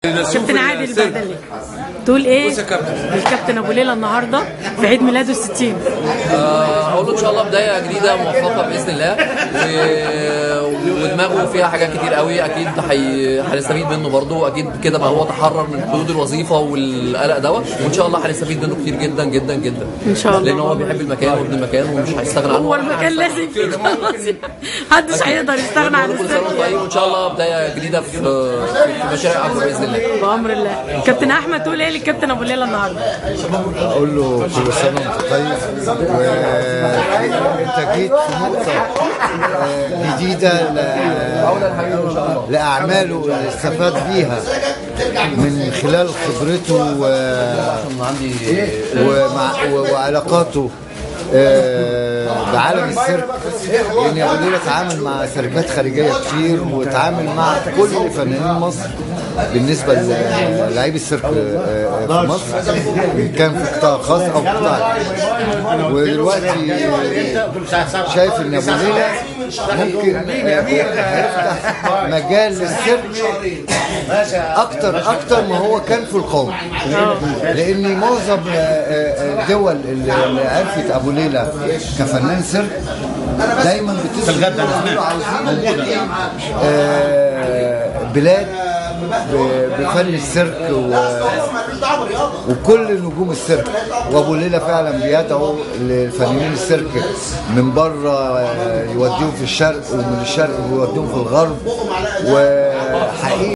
كابتن عادل البهدلي، تقول ايه الكابتن ابو ليلى النهارده في عيد ميلاده ال60؟ اقول له ان شاء الله بدايه جديده موفقه باذن الله، ودماغه فيها حاجات كتير قوي، اكيد هنستفيد منه برضه، اكيد كده ما هو تحرر من قيود الوظيفه والقلق دوت، وان شاء الله هنستفيد منه كتير جدا جدا جدا ان شاء الله، لان هو بيحب المكان وابن المكان ومش هيستغنى عنه. هو المكان لازم فيه خلاص، محدش هيقدر يستغنى عن السيرك. وان شاء الله بدايه جديده في مشاريع اكبر باذن الله بامر الله. كابتن احمد، تقول ايه للكابتن ابو ليلى النهارده؟ اقول له كل سنه وانت طيب، وانت جيت في نقطه جديده لاعماله اللي استفاد بيها من خلال خبرته وعلاقاته بعالم السيرك، لان ابو ليلى اتعامل مع شركات خارجيه كتير، وتعامل مع كل فنانين مصر بالنسبه للاعيب السيرك في مصر، كان في قطاع خاص او قطاع. ودلوقتي شايف ان ابو ليلى ممكن يفتح مجال للسيرك اكتر ما هو كان في القوم، لان معظم الدول اللي عرفت ابو ليلى كفنان سيرك دايما بتسأل عاوزين بلاد بفن السيرك وكل نجوم السيرك، وابو ليلى فعلا بيدعو للفنانين السيرك من بره يوديهم في الشرق، ومن الشرق يوديهم في الغرب، وحقيقي